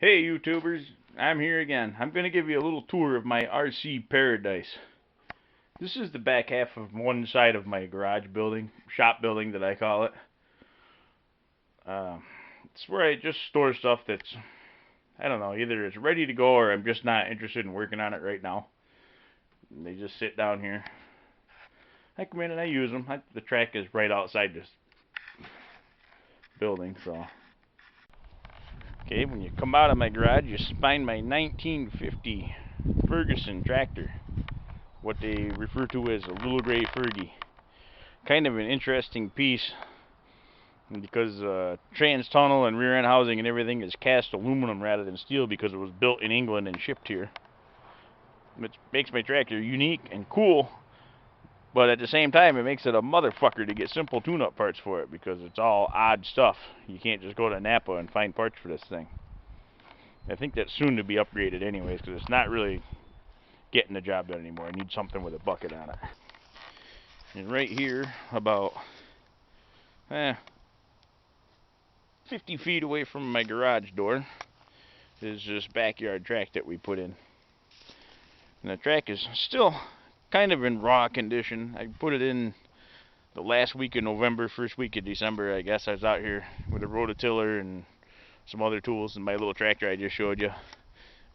Hey YouTubers, I'm here again. I'm going to give you a little tour of my RC paradise. This is the back half of one side of my garage building, shop building that I call it. Uh, it's where I just store stuff that's, I don't know, either it's ready to go or I'm just not interested in working on it right now. And they just sit down here. I come in and I use them. The track is right outside this building, so. Okay, when you come out of my garage, you find my 1950 Ferguson tractor. What they refer to as a little gray Fergie. Kind of an interesting piece because trans tunnel and rear end housing and everything is cast aluminum rather than steel because it was built in England and shipped here. Which makes my tractor unique and cool, but at the same time it makes it a motherfucker to get simple tune-up parts for it because it's all odd stuff. You can't just go to Napa and find parts for this thing. I think that's soon to be upgraded anyways because it's not really getting the job done anymore. I need something with a bucket on it. And right here, about 50 feet away from my garage door, is this backyard track that we put in. And the track is still kind of in raw condition. I put it in the last week of November, first week of December. I guess I was out here with a rototiller and some other tools and my little tractor I just showed you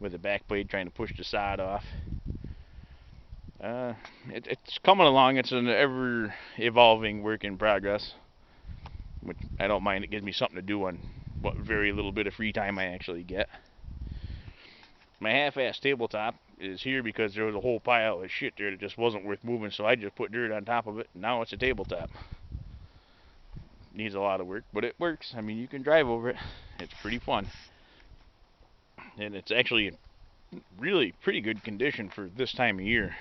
with the back blade trying to push the sod off. It's coming along. It's an ever-evolving work in progress, which I don't mind. It gives me something to do on what very little bit of free time I actually get. My half-ass tabletop is here because there was a whole pile of shit there that just wasn't worth moving, so I just put dirt on top of it, and now it's a tabletop. Needs a lot of work, but it works. I mean, you can drive over it. It's pretty fun. And it's actually in really pretty good condition for this time of year.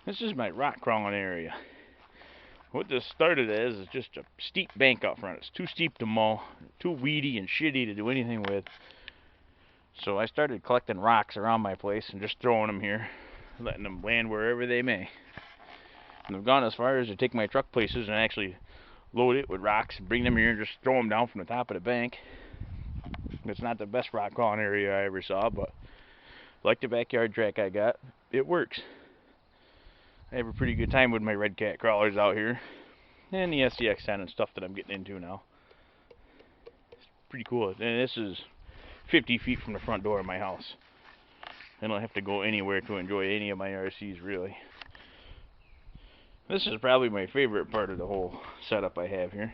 This is my rock crawling area. What this started as is just a steep bank out front. It's too steep to mow, too weedy and shitty to do anything with. So I started collecting rocks around my place and just throwing them here, letting them land wherever they may. And I've gone as far as to take my truck places and actually load it with rocks and bring them here and just throw them down from the top of the bank. It's not the best rock crawling area I ever saw, but like the backyard track I got, it works. I have a pretty good time with my red cat crawlers out here and the SCX10 and stuff that I'm getting into now. It's pretty cool. And this is 50 feet from the front door of my house. I don't have to go anywhere to enjoy any of my RCs really. This is probably my favorite part of the whole setup I have here.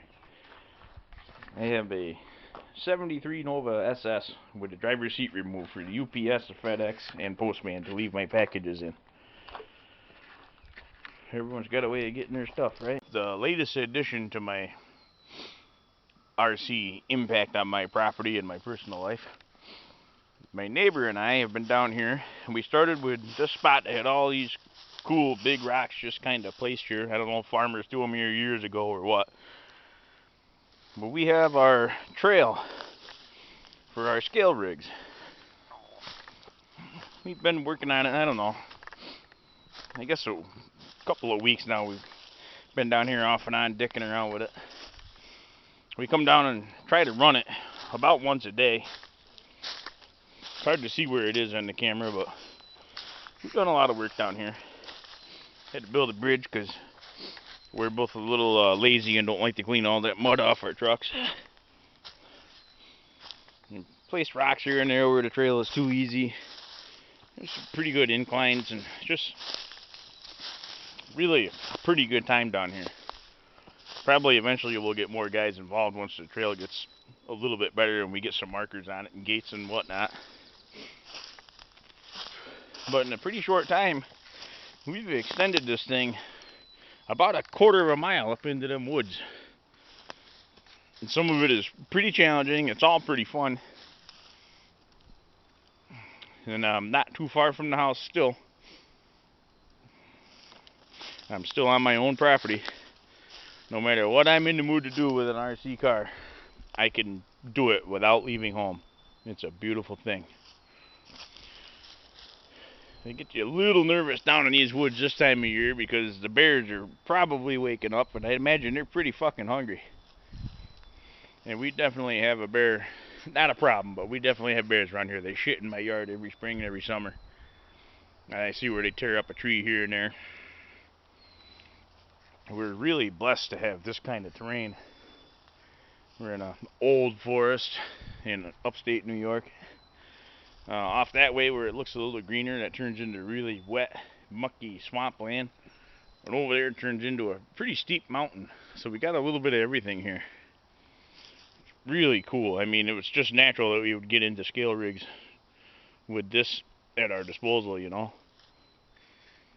I have a 73 Nova SS with the driver's seat removed for the UPS, the FedEx, and Postman to leave my packages in. Everyone's got a way of getting their stuff, right? The latest addition to my RC impact on my property and my personal life. My neighbor and I have been down here, and we started with this spot that had all these cool big rocks just kind of placed here. I don't know if farmers threw them here years ago or what. But we have our trail for our scale rigs. We've been working on it, I don't know, I guess a couple of weeks now. We've been down here off and on dicking around with it. We come down and try to run it about once a day. It's hard to see where it is on the camera, but we've done a lot of work down here. Had to build a bridge because we're both a little lazy and don't like to clean all that mud off our trucks. And place rocks here and there where the trail is too easy. There's some pretty good inclines and just really a pretty good time down here. Probably eventually we'll get more guys involved once the trail gets a little bit better and we get some markers on it and gates and whatnot. But in a pretty short time, we've extended this thing about a quarter of a mile up into them woods. And some of it is pretty challenging. It's all pretty fun. And I'm not too far from the house still. I'm still on my own property. No matter what I'm in the mood to do with an RC car, I can do it without leaving home. It's a beautiful thing. I get you a little nervous down in these woods this time of year because the bears are probably waking up, and I imagine they're pretty fucking hungry. And we definitely have a bear, not a problem, but we definitely have bears around here. They shit in my yard every spring and every summer. I see where they tear up a tree here and there. We're really blessed to have this kind of terrain. We're in an old forest in upstate New York. Off that way where it looks a little greener, that turns into really wet, mucky swampland. And over there it turns into a pretty steep mountain. So we got a little bit of everything here. Really cool. I mean, it was just natural that we would get into scale rigs with this at our disposal, you know.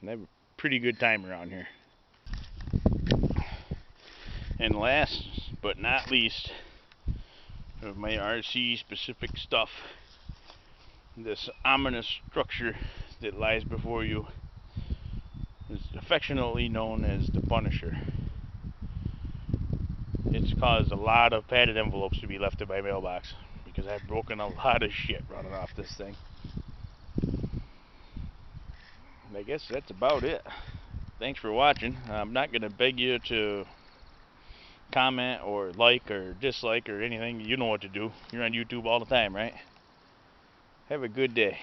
And have a pretty good time around here. And last but not least of my RC specific stuff, this ominous structure that lies before you is affectionately known as the Punisher. It's caused a lot of padded envelopes to be left in my mailbox because I've broken a lot of shit running off this thing. And I guess that's about it. Thanks for watching. I'm not going to beg you to comment or like or dislike or anything. You know what to do. You're on YouTube all the time, right? Have a good day.